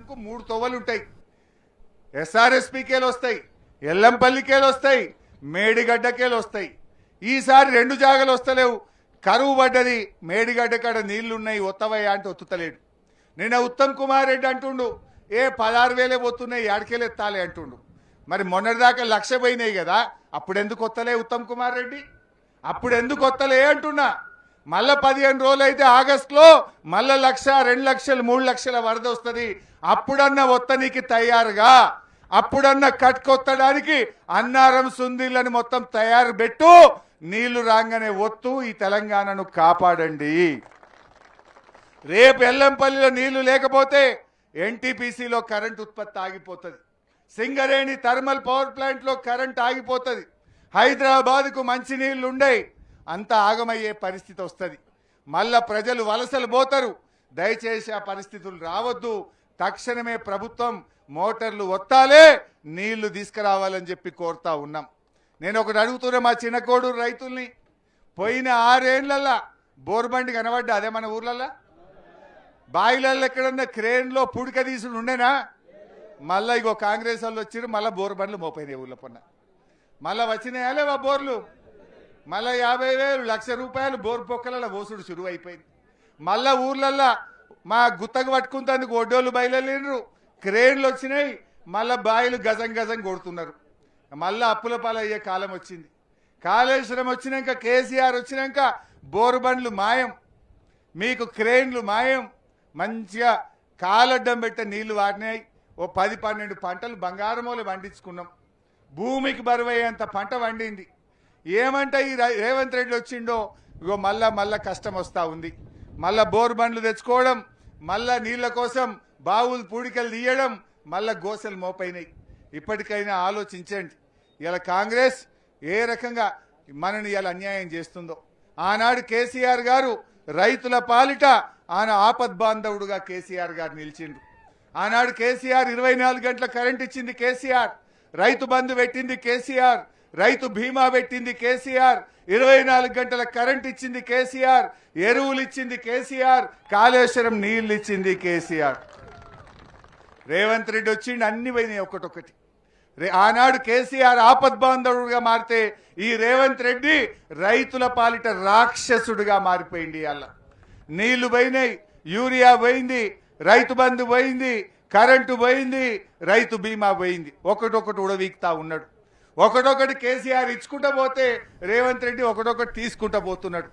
కు 3 తొవ్వలు ఉంటాయి. ఎస్ఆర్ఎస్పీకేలు వస్తాయి, ఎల్లంపల్లికేలు వస్తాయి, మేడిగడ్డకేలు వస్తాయి. ఈసారి 2 జాగలు వస్తలేవు. కరువు పడ్డది, మేడిగడ్డ కాడ నీళ్లున్నాయి, ఒత్తవయ్యా అంటే ఒత్తుతలేడు. నిన్న ఉత్తమ్ కుమార్ రెడ్డి అంటుండు 16,000 పోతున్నాయి, ఏడకేలు ఎత్తాలి అంటుండు. మరి మొన్నటిదాకా 1,00,000 పోయినాయి కదా, అప్పుడు ఎందుకు వస్తలే ఉత్తమ్ కుమార్ రెడ్డి? అప్పుడు ఎందుకు వస్తలే అంటున్నా. మళ్ళా 15 రోజులు అయితే ఆగస్టులో మళ్ళా 1,00,000, 2 లక్షలు, 3 లక్షల వరద వస్తుంది. అప్పుడన్నా వత్తనికి తయారుగా, అప్పుడన్నా కట్టుకొత్తడానికి అన్నారం సుందీళ్ళని మొత్తం తయారు పెట్టు. నీళ్లు రాగానే ఒత్తు, ఈ తెలంగాణను కాపాడండి. రేపు ఎల్లంపల్లిలో నీళ్లు లేకపోతే ఎన్టీపీసీలో కరెంట్ ఉత్పత్తి ఆగిపోతుంది. సింగరేణి థర్మల్ పవర్ ప్లాంట్లో కరెంట్ ఆగిపోతుంది. హైదరాబాద్కు మంచి నీళ్లు ఉండయి, అంతా ఆగమయ్యే పరిస్థితి వస్తుంది. మళ్ళా ప్రజలు వలసలు పోతారు. దయచేసి ఆ పరిస్థితులు రావద్దు. తక్షణమే ప్రభుత్వం మోటార్లు ఒత్తాలే, నీళ్లు తీసుకురావాలని చెప్పి కోరుతా ఉన్నాం. నేను ఒకటి అడుగుతున్నా మా చిన్నకోడూరు రైతుల్ని. పోయిన 6 ఏళ్లల్లా బోర్బండి కనబడ్డా అదే మన ఊర్లల్లా? బాయిలల్లో ఎక్కడన్నా క్రేన్లో పుడిక తీసుడు ఉండేనా? మళ్ళీ ఇగో కాంగ్రెస్ వాళ్ళు వచ్చిరు, మళ్ళీ బోర్బండ్లు మోపోయినాయి ఊళ్ళో పొన్న. మళ్ళీ వచ్చినాయా లేవా బోర్లు? మళ్ళీ 50,000, 1,00,000 రూపాయలు బోర్ పొక్కల ఓసుడు చురువు అయిపోయింది. మళ్ళా ఊర్లల్లా మా గుత్తకు పట్టుకుంటానికి ఒడ్డోళ్ళు బయలుదేరు, క్రేన్లు వచ్చినాయి, మళ్ళా బాయిలు గజం గజం కొడుతున్నారు. మళ్ళా అప్పుల పాలయ్యే కాలం వచ్చింది. కాళేశ్వరం వచ్చినాక, కేసీఆర్ వచ్చినాక బోరుబండ్లు మాయం, మీకు క్రేన్లు మాయం. మంచిగా కాలడ్డం పెట్టే నీళ్లు వాడినాయి. ఓ 10-12 పంటలు బంగారమూల పండించుకున్నాం. భూమికి బరువయ్యేంత పంట వండింది. ఏమంటే ఈ రేవంత్ రెడ్డి వచ్చిండో ఇగో మళ్ళా కష్టం వస్తూ ఉంది. మళ్ళా బోర్ బండ్లు తెచ్చుకోవడం, మళ్ళా నీళ్ల కోసం బావులు పూడికలు తీయడం, మళ్ళా గోసెలు మోపైనాయి. ఇప్పటికైనా ఆలోచించండి. ఇలా కాంగ్రెస్ ఏ రకంగా మనని ఇలా అన్యాయం చేస్తుందో. ఆనాడు కేసీఆర్ గారు రైతుల పాలిట ఆయన ఆపద్బాంధవుడుగా కేసీఆర్ గారు నిలిచిండు. ఆనాడు కేసీఆర్ 24 గంటల కరెంట్ ఇచ్చింది కేసీఆర్, రైతు బంధు పెట్టింది కేసీఆర్, రైతు బీమా పెట్టింది కేసీఆర్, 24 గంటల కరెంట్ ఇచ్చింది కేసీఆర్, ఎరువులు ఇచ్చింది కేసీఆర్, కాళేశ్వరం నీళ్లు ఇచ్చింది కేసీఆర్. రేవంత్ రెడ్డి వచ్చిండు, అన్ని పోయినాయి ఒక్కటొక్కటి. ఆనాడు కేసీఆర్ ఆపద్బాంధవుడుగా మారితే ఈ రేవంత్ రెడ్డి రైతుల పాలిట రాక్షసుడుగా మారిపోయింది. అలా నీళ్లు పోయినాయి, యూరియా పోయింది, రైతు బంధు పోయింది, కరెంటు పోయింది, రైతు బీమా పోయింది. ఒకటొకటి ఉడవీక్తా ఉన్నాడు. ఒకటొకటి కేసీఆర్ ఇచ్చుకుంటా పోతే రేవంత్ రెడ్డి ఒకటొకటి తీసుకుంటా పోతున్నాడు.